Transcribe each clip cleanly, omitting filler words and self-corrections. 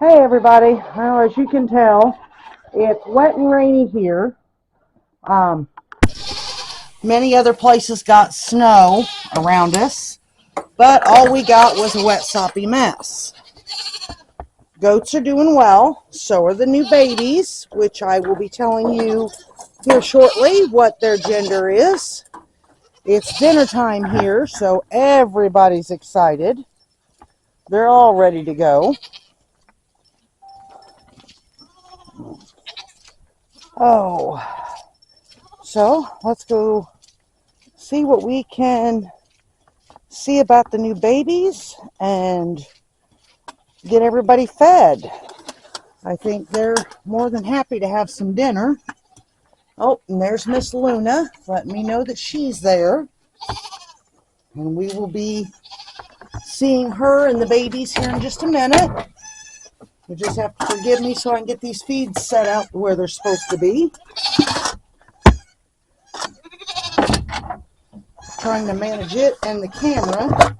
Hey everybody. Well, as you can tell, it's wet and rainy here. Um, Many other places got snow around us, but all we got was a wet, soppy mess. Goats are doing well. So are the new babies, which I will be telling you here shortly what their gender is. It's dinner time here, so everybody's excited. They're all ready to go. Oh, so let's go see what we can see about the new babies and get everybody fed. I think they're more than happy to have some dinner. Oh, and there's Miss Luna. Let me know that she's there. And we will be seeing her and the babies here in just a minute. You just have to forgive me so I can get these feeds set out where they're supposed to be. Trying to manage it and the camera.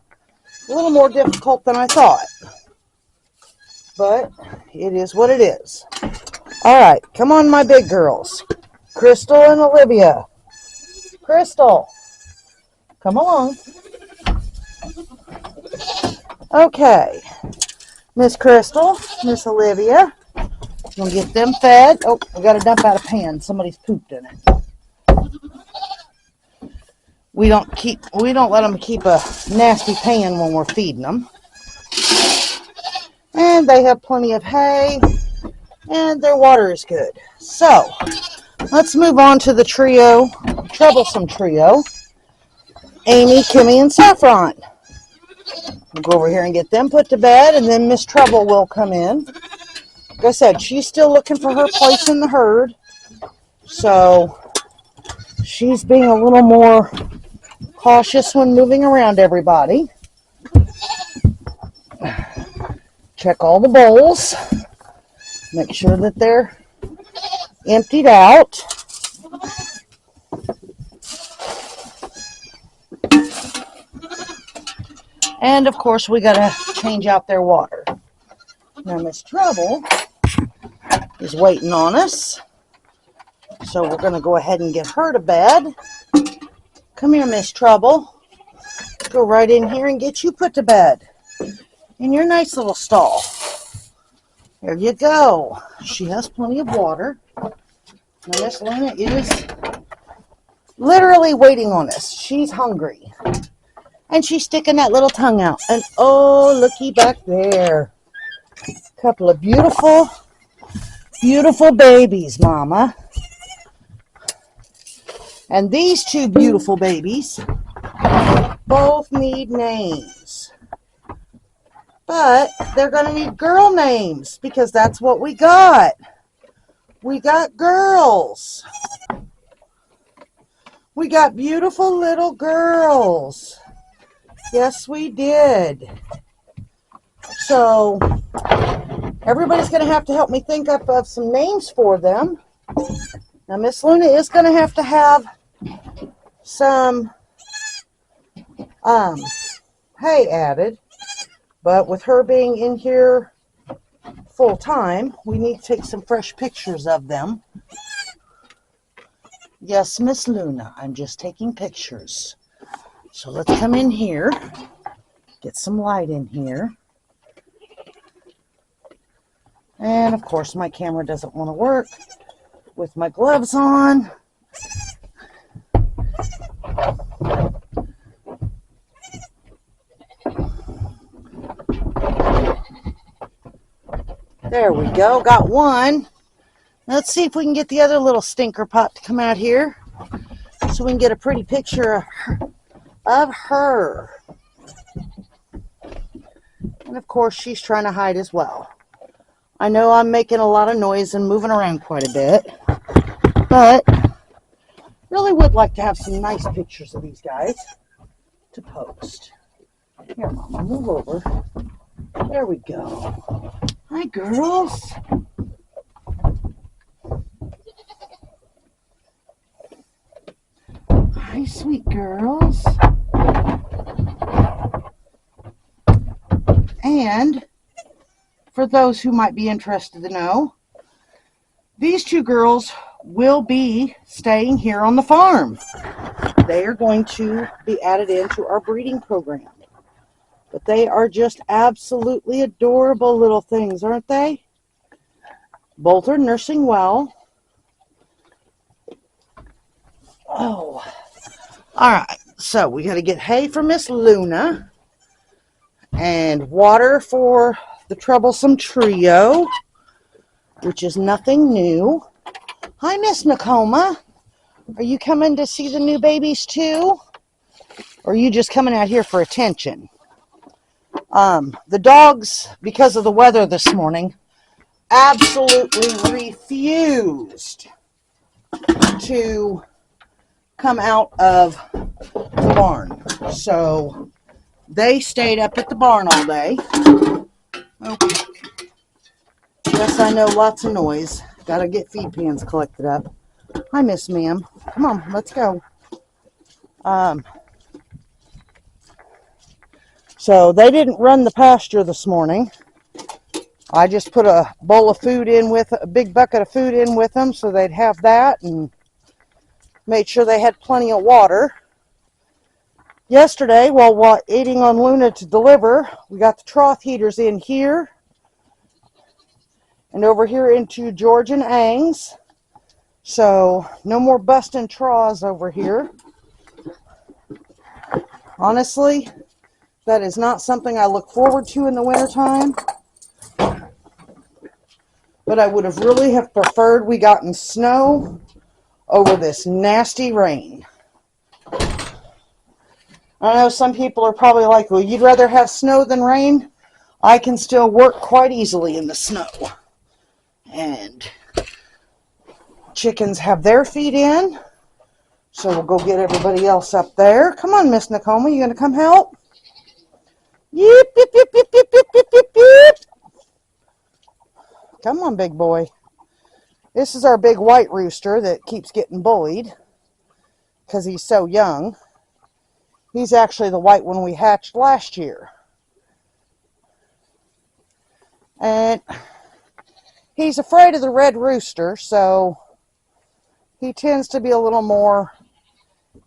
A little more difficult than I thought. But it is what it is. All right, come on, my big girls. Crystal and Olivia. Crystal, come along. Okay, Miss Crystal, Miss Olivia. We'll get them fed. Oh, we got to dump out a pan. Somebody's pooped in it. We don't let them keep a nasty pan when we're feeding them. And they have plenty of hay, and their water is good. So, let's move on to the trio, troublesome trio, Amy, Kimmy, and Saffron. We'll go over here and get them put to bed, and then Miss Trouble will come in. Like I said, she's still looking for her place in the herd, so she's being a little more cautious when moving around everybody. Check all the bowls. Make sure that they're emptied out. And of course, we got to change out their water. Now, Miss Trouble is waiting on us. So we're going to go ahead and get her to bed. Come here, Miss Trouble. Go right in here and get you put to bed in your nice little stall. There you go. She has plenty of water. Now, Miss Luna is literally waiting on us. She's hungry. And she's sticking that little tongue out. And oh, looky back there. Couple of beautiful, beautiful babies, Mama. And these two beautiful babies both need names. But they're going to need girl names because that's what we got. We got girls. We got beautiful little girls. Yes, we did. So, everybody's going to help me think up of some names for them. Now, Miss Luna is going to have some hay added. But with her being in here full time, we need to take some fresh pictures of them. Yes, Miss Luna, I'm just taking pictures. So let's come in here, get some light in here. And of course my camera doesn't want to work with my gloves on. There we go, got one. Let's see if we can get the other little stinker pot to come out here so we can get a pretty picture of her. And of course she's trying to hide as well. I know I'm making a lot of noise and moving around quite a bit, but really would like to have some nice pictures of these guys to post. Here, Mama, move over. There we go. Hi, girls. Hi, sweet girls. And for those who might be interested to know, these two girls will be staying here on the farm. They are going to be added into our breeding program. But they are just absolutely adorable little things, aren't they? Both are nursing well. Oh, all right. So we got to get hay for Miss Luna and water for the troublesome trio, which is nothing new. Hi, Miss Nakoma. Are you coming to see the new babies too? Or are you just coming out here for attention? The dogs, because of the weather this morning, absolutely refused to come out of the barn. So they stayed up at the barn all day. Okay. Yes, I know, lots of noise. Gotta get feed pans collected up. Hi, Miss Ma'am. Come on, let's go. So they didn't run the pasture this morning. I just put a bowl of food in with a big bucket of food in with them so they'd have that, and made sure they had plenty of water. Yesterday, while waiting on Luna to deliver, we got the trough heaters in here and over here into George and Ang's. So no more busting troughs over here. Honestly, that is not something I look forward to in the wintertime. But I would have really have preferred we gotten snow over this nasty rain. I know some people are probably like, well, you'd rather have snow than rain. I can still work quite easily in the snow. And chickens have their feet in. So we'll go get everybody else up there. Come on, Miss Nakoma, you gonna come help? Yip, yip, yip, yip, yip, yip, yip, yip, yip. Come on, big boy. This is our big white rooster that keeps getting bullied because he's so young. He's actually the white one we hatched last year. And he's afraid of the red rooster, so he tends to be a little more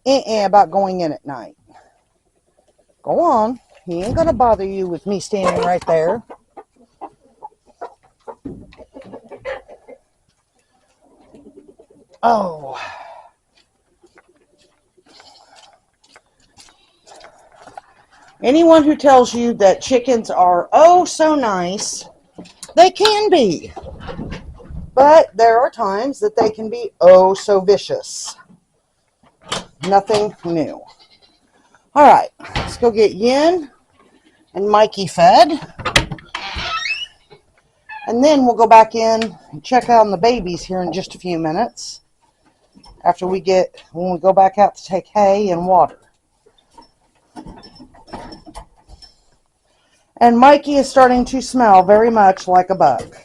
about going in at night. Go on. He ain't going to bother you with me standing right there. Oh. Anyone who tells you that chickens are oh so nice, they can be. But there are times that they can be oh so vicious. Nothing new. All right, let's go get Yin and Mikey fed. And then we'll go back in and check on the babies here in just a few minutes after when we go back out to take hay and water. And Mikey is starting to smell very much like a bug.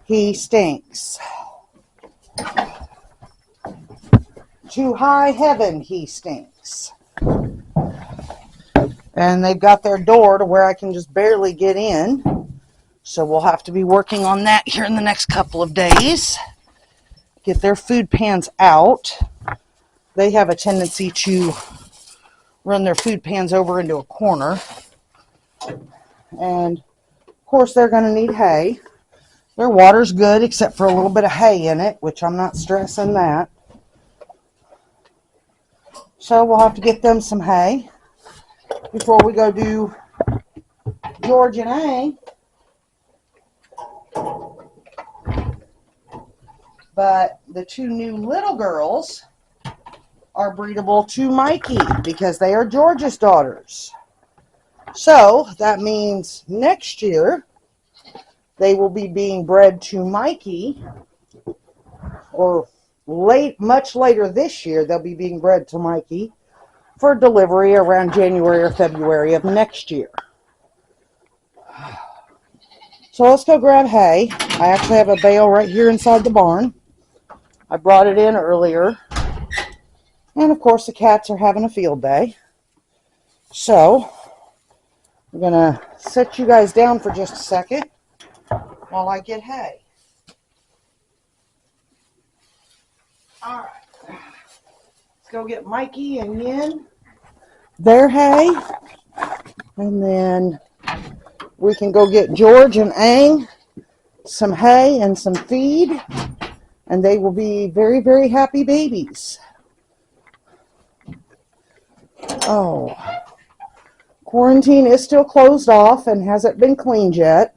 He stinks. To high heaven he stinks. And they've got their door to where I can just barely get in. So we'll have to be working on that here in the next couple of days. Get their food pans out. They have a tendency to run their food pans over into a corner. And of course they're going to need hay. Their water's good except for a little bit of hay in it, which I'm not stressing that. So we'll have to get them some hay before we go do George and A. But the two new little girls are breedable to Mikey because they are George's daughters. So that means next year they will be being bred to Mikey, or much later this year they'll be being bred to Mikey for delivery around January or February of next year. So let's go grab hay. I actually have a bale right here inside the barn. I brought it in earlier. And of course the cats are having a field day. So I'm going to set you guys down for just a second while I get hay. All right. Let's go get Mikey and Yin their hay. And then we can go get George and Aang some hay and some feed. And they will be very, very happy babies. Oh. Quarantine is still closed off and hasn't been cleaned yet.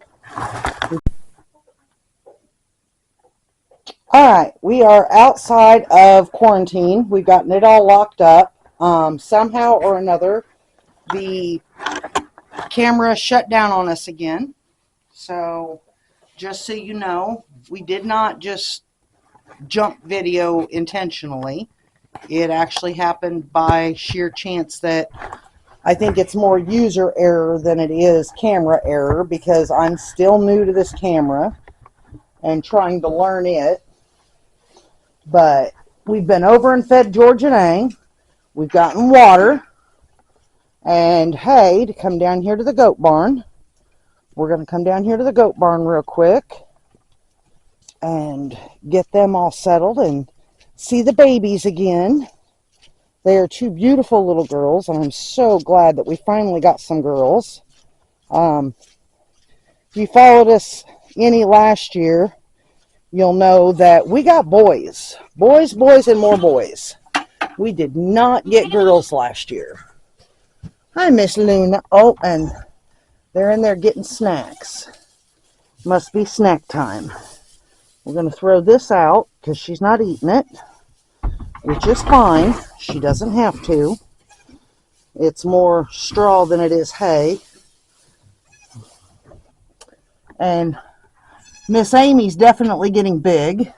Alright, we are outside of quarantine. We've gotten it all locked up. Somehow or another, the camera shut down on us again. So, just so you know, we did not just jump video intentionally. It actually happened by sheer chance that I think it's more user error than it is camera error, because I'm still new to this camera and trying to learn it. But we've been over and fed George and Aang. We've gotten water and hay to come down here to the goat barn. We're going to come down here to the goat barn real quick and get them all settled and see the babies again. They are two beautiful little girls, and I'm so glad that we finally got some girls. If you followed us any last year, you'll know that we got boys. Boys, boys, and more boys. We did not get girls last year. Hi, Miss Luna. Oh, and they're in there getting snacks. Must be snack time. We're going to throw this out because she's not eating it, which is fine. She doesn't have to. It's more straw than it is hay. And Miss Amy's definitely getting big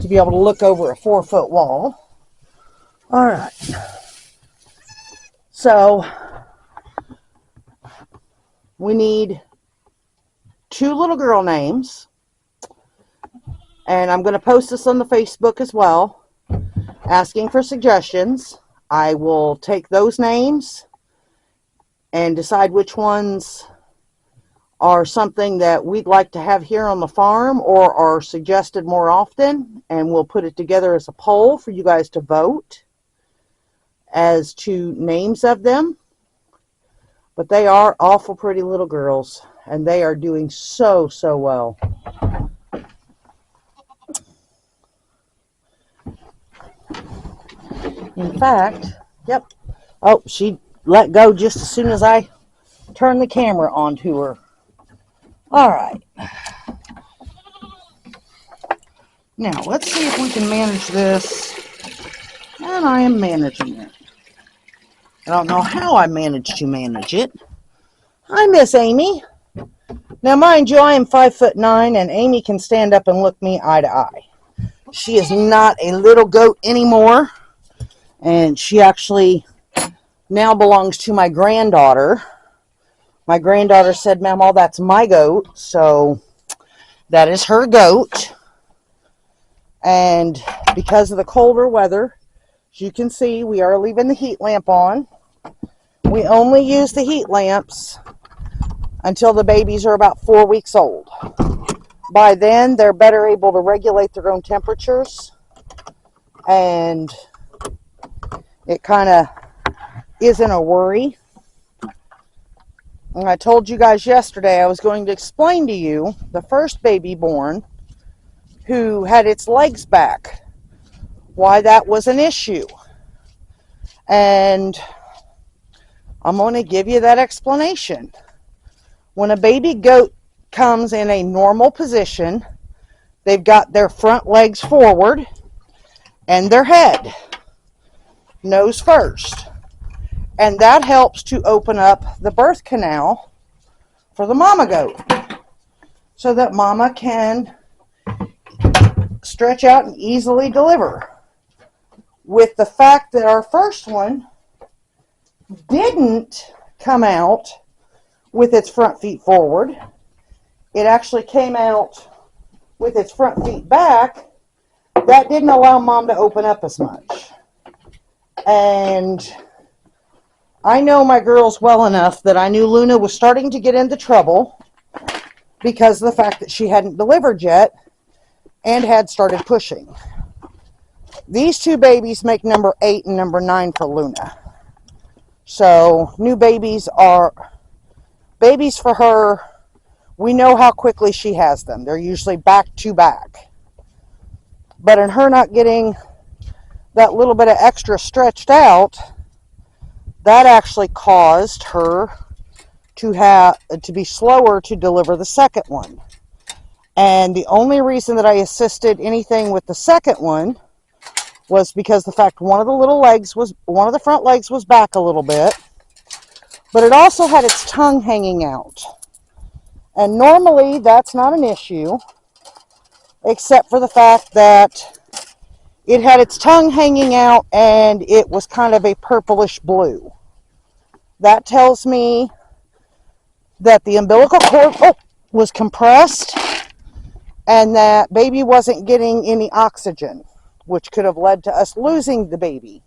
to be able to look over a 4-foot wall. All right. So we need 2 little girl names. And I'm going to post this on the Facebook as well, asking for suggestions. I will take those names and decide which ones are something that we'd like to have here on the farm or are suggested more often, and we'll put it together as a poll for you guys to vote as to names of them. But they are awful pretty little girls, and they are doing so, so well. In fact, yep. Oh, she let go just as soon as I turned the camera on to her. All right. Now, let's see if we can manage this. And I am managing it. I don't know how I managed to manage it. Hi, Miss Amy. Now, mind you, I am 5'9", and Amy can stand up and look me eye to eye. She is not a little goat anymore. And she actually now belongs to my granddaughter. My granddaughter said, "Mama, that's my goat." So that is her goat. And because of the colder weather, as you can see, we are leaving the heat lamp on. We only use the heat lamps until the babies are about 4 weeks old. By then, they're better able to regulate their own temperatures. And it kind of isn't a worry. And I told you guys yesterday I was going to explain to you the first baby born who had its legs back, why that was an issue. And I'm going to give you that explanation. When a baby goat comes in a normal position, they've got their front legs forward and their head, nose first. And that helps to open up the birth canal for the mama goat so that mama can stretch out and easily deliver. With the fact that our first one didn't come out with its front feet forward, it actually came out with its front feet back, that didn't allow mom to open up as much. And I know my girls well enough that I knew Luna was starting to get into trouble. because of the fact that she hadn't delivered yet and had started pushing. These two babies make number 8 and number 9 for Luna. So new babies are babies for her. We know how quickly she has them. They're usually back to back. But in her not getting that little bit of extra stretched out, that actually caused her to be slower to deliver the second one. And the only reason that I assisted anything with the second one was because the fact one of the front legs was back a little bit, but it also had its tongue hanging out. And normally that's not an issue, except for the fact that it had its tongue hanging out and it was kind of a purplish blue. That tells me that the umbilical cord was compressed and that baby wasn't getting any oxygen, which could have led to us losing the baby.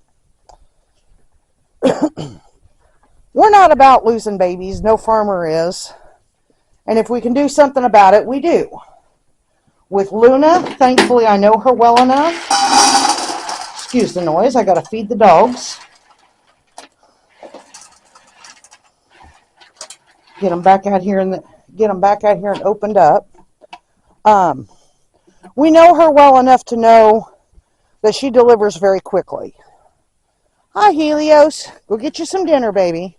We're not about losing babies. No farmer is. And if we can do something about it, we do. With Luna, thankfully I know her well enough. Excuse the noise. I got to feed the dogs. Get them back out here and opened up. We know her well enough to know that she delivers very quickly. Hi, Helios. Go get you some dinner, baby.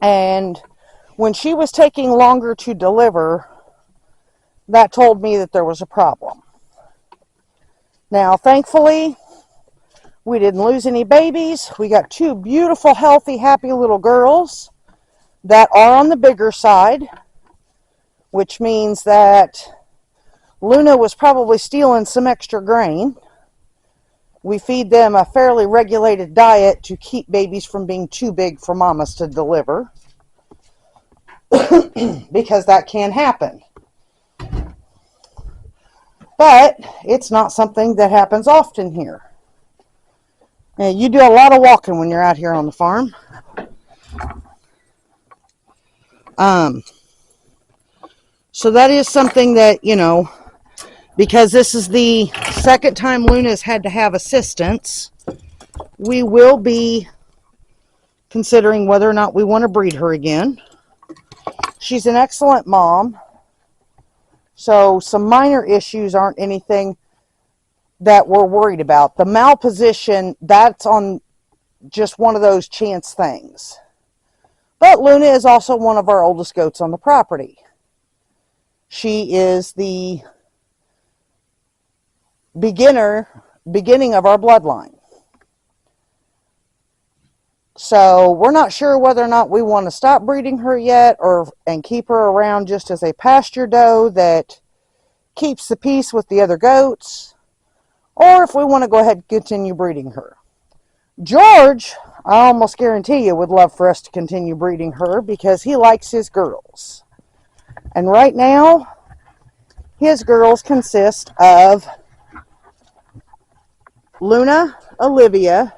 And when she was taking longer to deliver, that told me that there was a problem. Now, thankfully, we didn't lose any babies. We got 2 beautiful, healthy, happy little girls that are on the bigger side, which means that Luna was probably stealing some extra grain. We feed them a fairly regulated diet to keep babies from being too big for mamas to deliver, because that can happen. But it's not something that happens often here. And you do a lot of walking when you're out here on the farm. So that is something that, because this is the second time Luna's had to have assistance, we will be considering whether or not we want to breed her again. She's an excellent mom. So some minor issues aren't anything that we're worried about. The malposition, that's on just one of those chance things. But Luna is also one of our oldest goats on the property. She is the beginning of our bloodline. So we're not sure whether or not we want to stop breeding her yet and keep her around just as a pasture doe that keeps the peace with the other goats, or if we want to go ahead and continue breeding her. George, I almost guarantee you, would love for us to continue breeding her because he likes his girls. And right now, his girls consist of Luna, Olivia,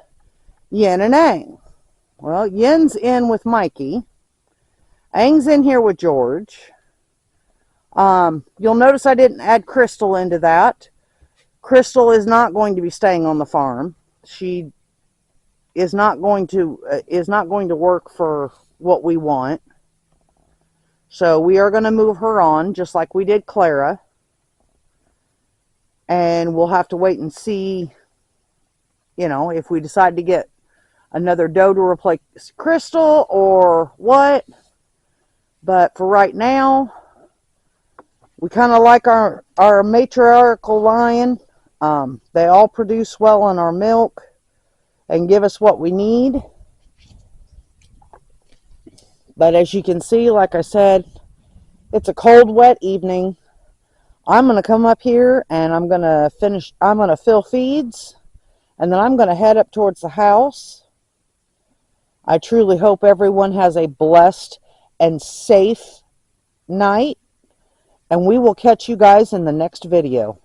Yin, and Aang. Well, Yin's in with Mikey. Aang's in here with George. You'll notice I didn't add Crystal into that. Crystal is not going to be staying on the farm. She is not going to work for what we want. So we are going to move her on, just like we did Clara. And we'll have to wait and see, if we decide to get another doe to replace Crystal or what. But for right now, we kind of like our matriarchal line. They all produce well on our milk and give us what we need. But as you can see, like I said, it's a cold, wet evening. I'm going to come up here and I'm going to fill feeds, and then I'm going to head up towards the house. I truly hope everyone has a blessed and safe night, and we will catch you guys in the next video.